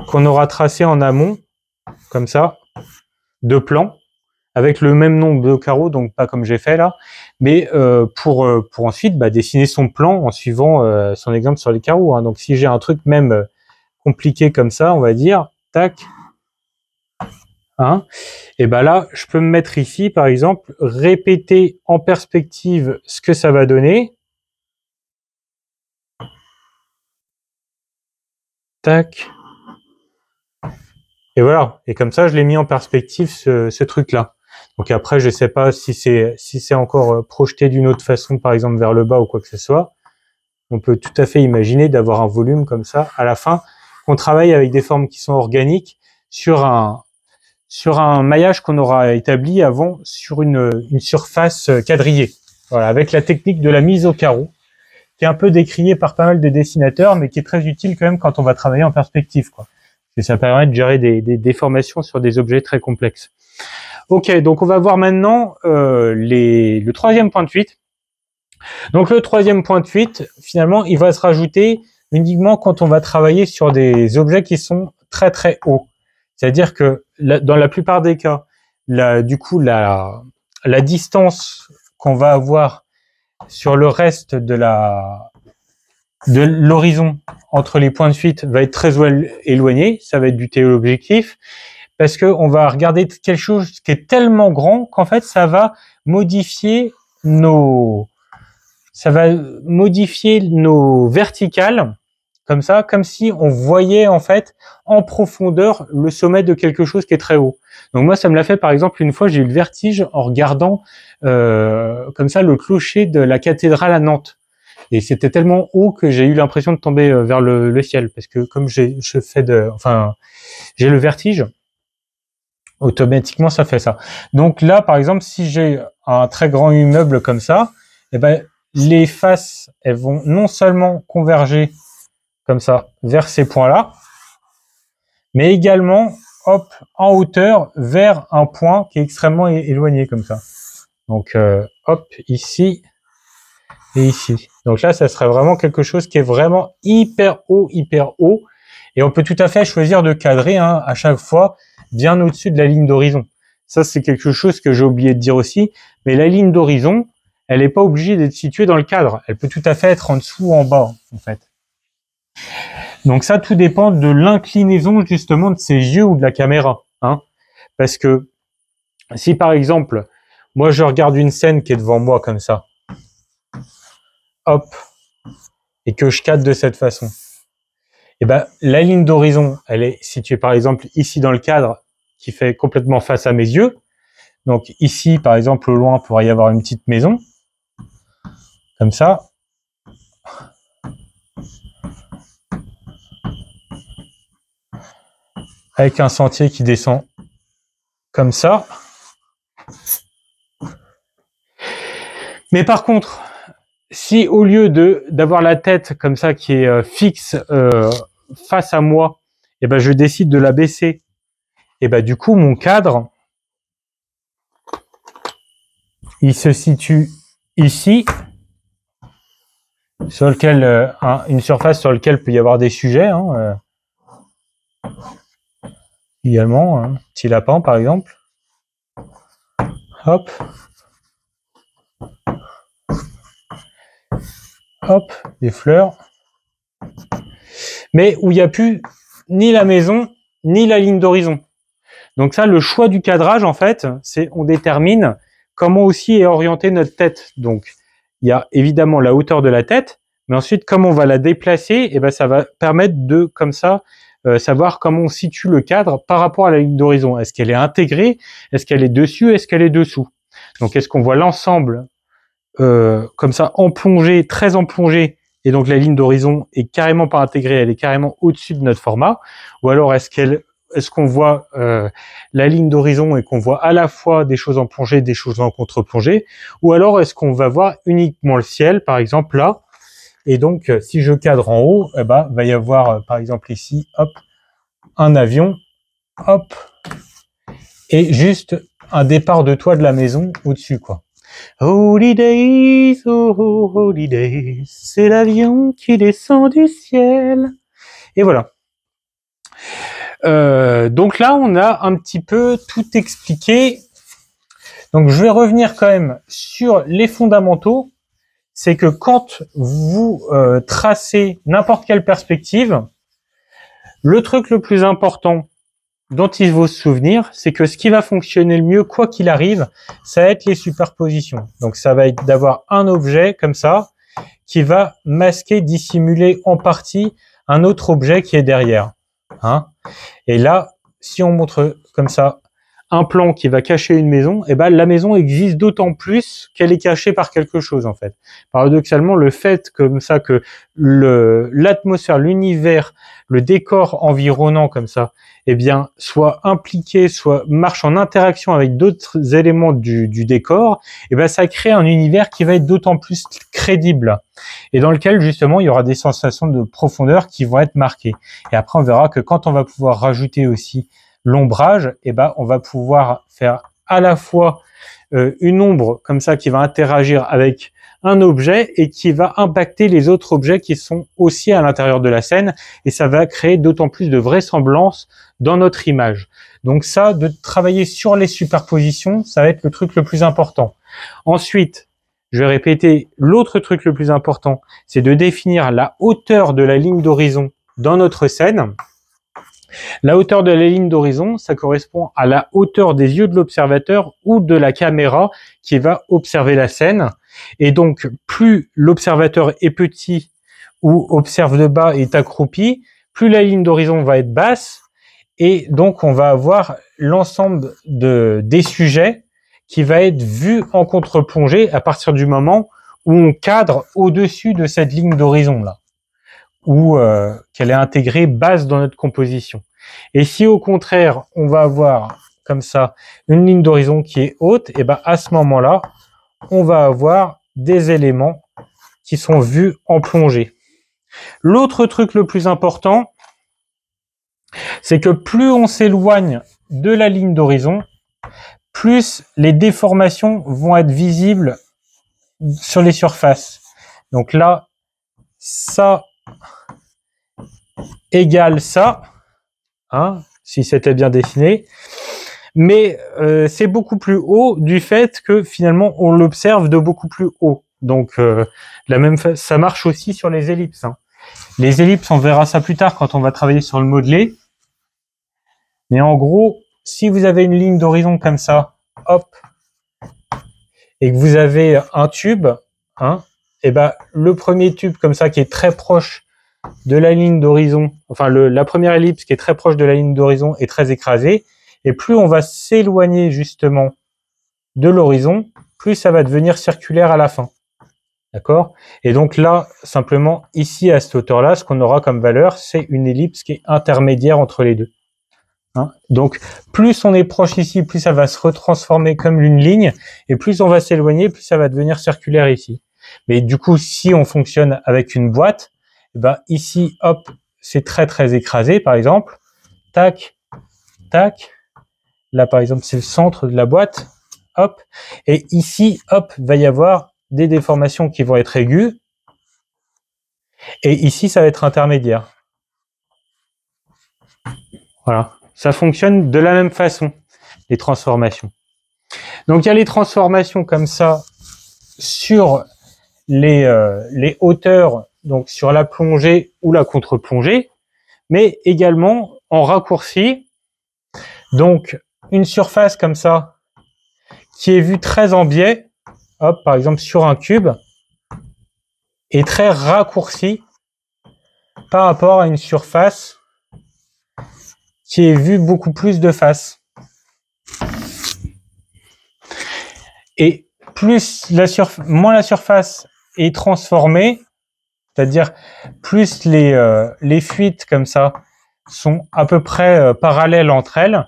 qu'on aura tracée en amont, comme ça, de plans, avec le même nombre de carreaux, donc pas comme j'ai fait là, mais pour ensuite dessiner son plan en suivant son exemple sur les carreaux. Hein. Donc, si j'ai un truc même compliqué comme ça, on va dire, tac, hein, et ben là, je peux me mettre ici, par exemple, répéter en perspective ce que ça va donner. tac. Et voilà. Et comme ça, je l'ai mis en perspective ce truc-là. Donc après, je sais pas si c'est encore projeté d'une autre façon, par exemple vers le bas ou quoi que ce soit. On peut tout à fait imaginer d'avoir un volume comme ça à la fin, qu'on travaille avec des formes qui sont organiques sur un maillage qu'on aura établi avant sur une surface quadrillée. Voilà, avec la technique de la mise au carreau, qui est un peu décriée par pas mal de dessinateurs, mais qui est très utile quand même quand on va travailler en perspective, quoi. Et ça permet de gérer des déformations sur des objets très complexes. Ok, donc on va voir maintenant le troisième point de fuite. Donc le troisième point de fuite, finalement, il va se rajouter uniquement quand on va travailler sur des objets qui sont très très hauts. C'est-à-dire que dans la plupart des cas, la distance qu'on va avoir sur le reste de l'horizon entre les points de fuite va être très éloignée. Ça va être du téléobjectif parce que on va regarder quelque chose qui est tellement grand qu'en fait ça va modifier nos verticales comme ça, comme si on voyait en fait en profondeur le sommet de quelque chose qui est très haut. Donc moi, ça me l'a fait par exemple une fois, j'ai eu le vertige en regardant comme ça le clocher de la cathédrale à Nantes. Et c'était tellement haut que j'ai eu l'impression de tomber vers le ciel, parce que comme j'ai le vertige, automatiquement ça fait ça. Donc là, par exemple, si j'ai un très grand immeuble comme ça, eh ben les faces, elles vont non seulement converger comme ça vers ces points-là, mais également, hop, en hauteur vers un point qui est extrêmement éloigné comme ça. Donc, hop, ici et ici. Donc là, ça serait vraiment quelque chose qui est vraiment hyper haut, et on peut tout à fait choisir de cadrer à chaque fois bien au-dessus de la ligne d'horizon. Ça, c'est quelque chose que j'ai oublié de dire aussi, mais la ligne d'horizon, elle n'est pas obligée d'être située dans le cadre. Elle peut tout à fait être en dessous ou en bas, en fait. Donc ça, tout dépend de l'inclinaison justement de ses yeux ou de la caméra. Parce que si par exemple, moi je regarde une scène qui est devant moi comme ça, hop, et que je cadre de cette façon, et ben la ligne d'horizon, elle est située par exemple ici dans le cadre qui fait complètement face à mes yeux. Donc ici, par exemple, au loin, pourrait y avoir une petite maison, comme ça. Avec un sentier qui descend comme ça. Mais par contre, si au lieu d'avoir la tête comme ça qui est fixe face à moi, et ben je décide de la baisser, et ben du coup mon cadre, il se situe ici, sur lequel une surface sur laquelle peut y avoir des sujets. Également, un petit lapin par exemple. Hop. Hop, des fleurs. Mais où il n'y a plus ni la maison, ni la ligne d'horizon. Donc ça, le choix du cadrage, en fait, c'est on détermine comment aussi est orientée notre tête. Donc, il y a évidemment la hauteur de la tête, mais ensuite, comment on va la déplacer, et ben ça va permettre de, comme ça, savoir comment on situe le cadre par rapport à la ligne d'horizon. Est-ce qu'elle est intégrée? Est-ce qu'elle est dessus? Est-ce qu'elle est dessous? Donc, est-ce qu'on voit l'ensemble comme ça, en plongée, très en plongée, et donc la ligne d'horizon est carrément pas intégrée, elle est carrément au-dessus de notre format? Ou alors est-ce qu'on voit la ligne d'horizon et qu'on voit à la fois des choses en plongée, des choses en contre-plongée? Ou alors est-ce qu'on va voir uniquement le ciel, par exemple là? Et donc, si je cadre en haut, eh ben, va y avoir, par exemple ici, hop, un avion, hop, et juste un départ de toit de la maison au-dessus, quoi. Holy days, oh holy days, c'est l'avion qui descend du ciel. Et voilà. Donc là, on a un petit peu tout expliqué. Donc je vais revenir quand même sur les fondamentaux. C'est que quand vous tracez n'importe quelle perspective, le truc le plus important dont il faut se souvenir, c'est que ce qui va fonctionner le mieux, quoi qu'il arrive, ça va être les superpositions. Donc ça va être d'avoir un objet comme ça, qui va masquer, dissimuler en partie un autre objet qui est derrière. Hein. Et là, si on montre comme ça un plan qui va cacher une maison, et ben la maison existe d'autant plus qu'elle est cachée par quelque chose en fait. Paradoxalement, le fait comme ça que l'atmosphère, l'univers, le décor environnant comme ça, eh bien soit impliqué, soit marche en interaction avec d'autres éléments du décor, et ben ça crée un univers qui va être d'autant plus crédible et dans lequel justement il y aura des sensations de profondeur qui vont être marquées. Et après on verra que quand on va pouvoir rajouter aussi l'ombrage, eh ben, on va pouvoir faire à la fois une ombre comme ça qui va interagir avec un objet et qui va impacter les autres objets qui sont aussi à l'intérieur de la scène et ça va créer d'autant plus de vraisemblance dans notre image. Donc ça, de travailler sur les superpositions, ça va être le truc le plus important. Ensuite, je vais répéter, l'autre truc le plus important, c'est de définir la hauteur de la ligne d'horizon dans notre scène. La hauteur de la ligne d'horizon, ça correspond à la hauteur des yeux de l'observateur ou de la caméra qui va observer la scène. Et donc, plus l'observateur est petit ou observe de bas et est accroupi, plus la ligne d'horizon va être basse. Et donc, on va avoir l'ensemble des sujets qui va être vu en contre-plongée à partir du moment où on cadre au-dessus de cette ligne d'horizon-là, ou qu'elle est intégrée basse dans notre composition. Et si au contraire, on va avoir comme ça une ligne d'horizon qui est haute, et ben à ce moment-là, on va avoir des éléments qui sont vus en plongée. L'autre truc le plus important, c'est que plus on s'éloigne de la ligne d'horizon, plus les déformations vont être visibles sur les surfaces. Donc là, ça égale ça, hein, si c'était bien dessiné, mais c'est beaucoup plus haut du fait que finalement on l'observe de beaucoup plus haut. Donc ça marche aussi sur les ellipses. Hein. Les ellipses, on verra ça plus tard quand on va travailler sur le modelé. Mais en gros, si vous avez une ligne d'horizon comme ça, hop, et que vous avez un tube, hein, et ben le premier tube comme ça qui est très proche de la ligne d'horizon, enfin la première ellipse qui est très proche de la ligne d'horizon est très écrasée, et plus on va s'éloigner justement de l'horizon, plus ça va devenir circulaire à la fin. D'accord? Et donc là, simplement, ici, à cette hauteur-là, ce qu'on aura comme valeur, c'est une ellipse qui est intermédiaire entre les deux. Hein? Donc, plus on est proche ici, plus ça va se retransformer comme une ligne, et plus on va s'éloigner, plus ça va devenir circulaire ici. Mais du coup, si on fonctionne avec une boîte, ben ici, hop, c'est très très écrasé, par exemple. Tac, tac. Là, par exemple, c'est le centre de la boîte. Hop. Et ici, hop, va y avoir des déformations qui vont être aiguës. Et ici, ça va être intermédiaire. Voilà. Ça fonctionne de la même façon, les transformations. Donc, il y a les transformations comme ça sur les hauteurs, donc sur la plongée ou la contre-plongée, mais également en raccourci. Donc, une surface comme ça, qui est vue très en biais, hop, par exemple sur un cube, est très raccourcie par rapport à une surface qui est vue beaucoup plus de face. Et moins la surface est transformée, c'est-à-dire plus les fuites comme ça sont à peu près parallèles entre elles,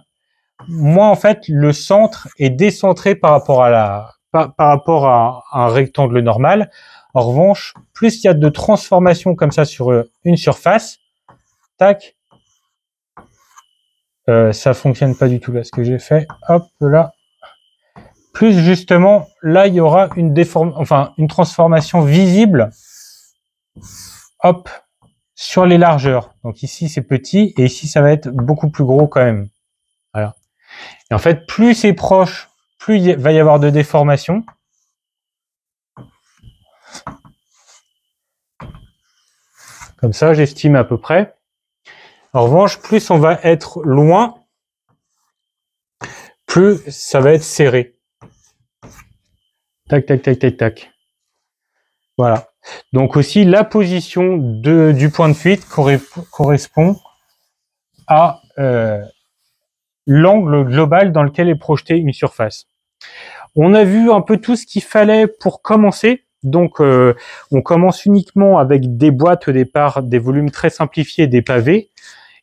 moins en fait le centre est décentré par rapport à un rectangle normal. En revanche, plus il y a de transformations comme ça sur une surface, tac, ça fonctionne pas du tout là ce que j'ai fait, hop là, plus justement là il y aura une transformation visible, hop, sur les largeurs. Donc ici c'est petit et ici ça va être beaucoup plus gros quand même. Voilà. Et en fait, plus c'est proche, plus il va y avoir de déformations. Comme ça, j'estime à peu près. En revanche, plus on va être loin, plus ça va être serré. Tac, tac, tac, tac, tac. Voilà. Donc aussi, la position du point de fuite correspond à l'angle global dans lequel est projetée une surface. On a vu un peu tout ce qu'il fallait pour commencer. Donc, on commence uniquement avec des boîtes au départ, des volumes très simplifiés, des pavés.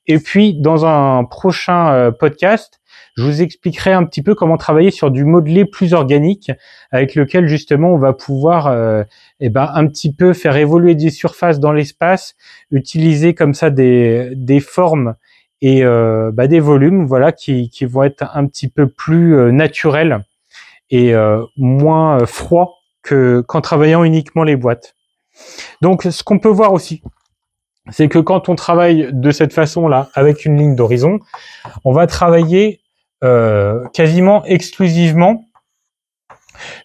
Et puis, dans un prochain podcast, je vous expliquerai un petit peu comment travailler sur du modelé plus organique, avec lequel justement on va pouvoir un petit peu faire évoluer des surfaces dans l'espace, utiliser comme ça des formes et des volumes, voilà, qui vont être un petit peu plus naturels et moins froid qu'en travaillant uniquement les boîtes. Donc, ce qu'on peut voir aussi, c'est que quand on travaille de cette façon-là, avec une ligne d'horizon, on va travailler quasiment exclusivement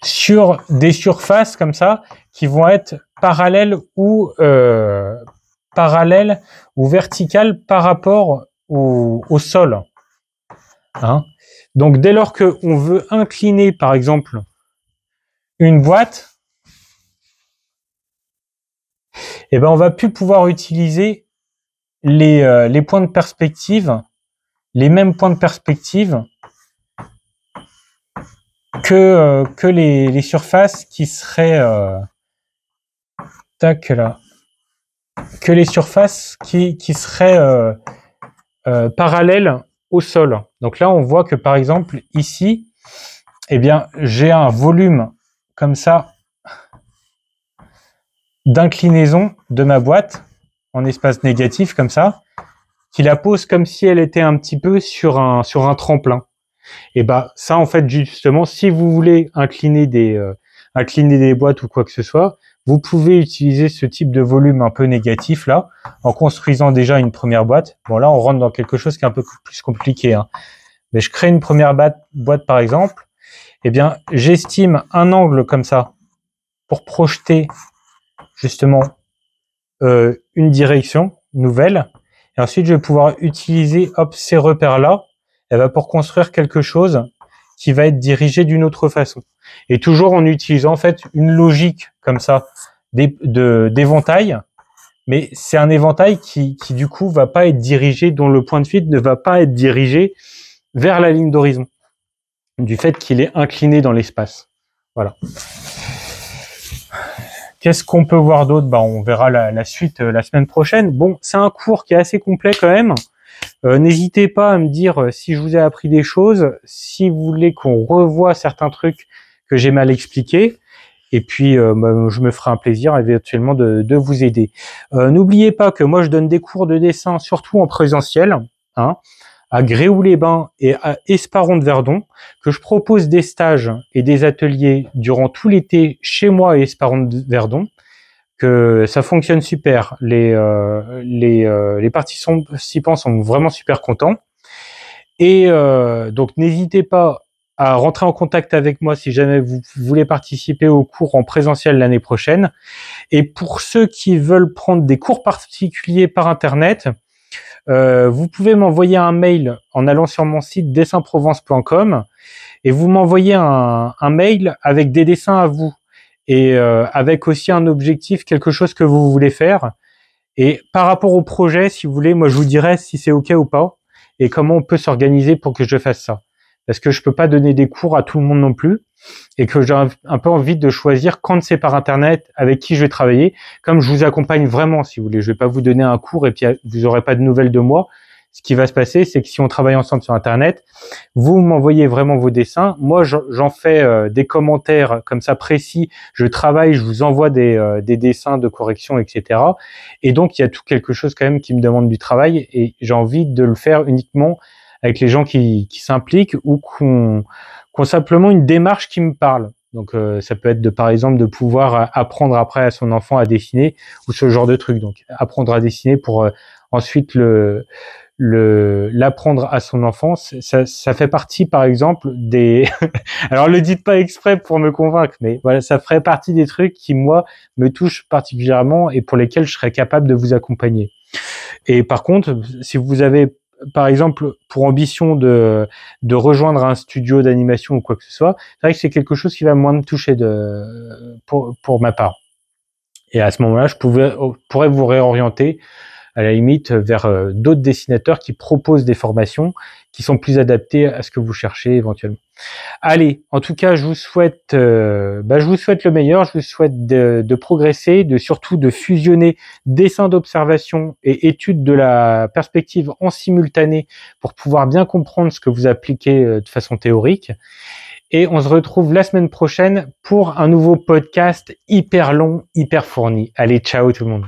sur des surfaces comme ça qui vont être parallèles ou verticales par rapport au sol. Hein. Donc, dès lors qu'on veut incliner, par exemple, une boîte, eh ben, on va plus pouvoir utiliser les points de perspective, les mêmes points de perspective que les surfaces qui seraient que les surfaces qui seraient parallèles au sol. Donc là, on voit que par exemple ici, eh bien, j'ai un volume comme ça d'inclinaison de ma boîte en espace négatif comme ça, qui la pose comme si elle était un petit peu sur un tremplin. Et bah ça en fait justement, si vous voulez incliner des boîtes ou quoi que ce soit, vous pouvez utiliser ce type de volume un peu négatif là, en construisant déjà une première boîte. Bon là on rentre dans quelque chose qui est un peu plus compliqué, hein. Mais je crée une première boîte par exemple. Eh bien j'estime un angle comme ça pour projeter justement une direction nouvelle. Et ensuite, je vais pouvoir utiliser ces repères-là pour construire quelque chose qui va être dirigé d'une autre façon. Et toujours en utilisant en fait une logique comme ça d'éventail, mais c'est un éventail qui du coup va pas être dirigé, dont le point de fuite ne va pas être dirigé vers la ligne d'horizon, du fait qu'il est incliné dans l'espace. Voilà. Qu'est-ce qu'on peut voir d'autre? On verra la suite la semaine prochaine. Bon, c'est un cours qui est assez complet quand même. N'hésitez pas à me dire si je vous ai appris des choses, si vous voulez qu'on revoie certains trucs que j'ai mal expliqués. Et puis, je me ferai un plaisir éventuellement de vous aider. N'oubliez pas que moi, je donne des cours de dessin, surtout en présentiel, hein, à Gréoux-les-Bains et à Esparon-de-Verdon, que je propose des stages et des ateliers durant tout l'été chez moi et Esparon-de-Verdon, que ça fonctionne super. Les participants sont vraiment super contents. Et donc, n'hésitez pas à rentrer en contact avec moi si jamais vous voulez participer aux cours en présentiel l'année prochaine. Et pour ceux qui veulent prendre des cours particuliers par Internet, vous pouvez m'envoyer un mail en allant sur mon site dessinprovence.com et vous m'envoyez un mail avec des dessins à vous et avec aussi un objectif, quelque chose que vous voulez faire. Et par rapport au projet, si vous voulez, moi je vous dirai si c'est OK ou pas et comment on peut s'organiser pour que je fasse ça. Parce que je peux pas donner des cours à tout le monde non plus et que j'ai un peu envie de choisir quand c'est par Internet avec qui je vais travailler. Comme je vous accompagne vraiment, si vous voulez, je vais pas vous donner un cours et puis vous aurez pas de nouvelles de moi. Ce qui va se passer, c'est que si on travaille ensemble sur Internet, vous m'envoyez vraiment vos dessins. Moi, j'en fais des commentaires comme ça précis. Je travaille, je vous envoie des dessins de correction, etc. Et donc, il y a tout quelque chose quand même qui me demande du travail et j'ai envie de le faire uniquement avec les gens qui s'impliquent ou qui ont simplement une démarche qui me parle. Donc, ça peut être par exemple de pouvoir apprendre après à son enfant à dessiner ou ce genre de truc. Donc, apprendre à dessiner pour ensuite l'apprendre à son enfant, ça fait partie par exemple des alors le dites pas exprès pour me convaincre, mais voilà, ça ferait partie des trucs qui moi me touchent particulièrement et pour lesquels je serais capable de vous accompagner. Et par contre, si vous avez par exemple pour ambition de rejoindre un studio d'animation ou quoi que ce soit, c'est vrai que c'est quelque chose qui va moins me toucher pour ma part. Et à ce moment-là, je pourrais vous réorienter à la limite vers d'autres dessinateurs qui proposent des formations qui sont plus adaptées à ce que vous cherchez éventuellement. Allez, en tout cas, je vous souhaite le meilleur. Je vous souhaite de progresser, surtout de fusionner dessin d'observation et études de la perspective en simultané pour pouvoir bien comprendre ce que vous appliquez de façon théorique. Et on se retrouve la semaine prochaine pour un nouveau podcast hyper long, hyper fourni. Allez, ciao tout le monde.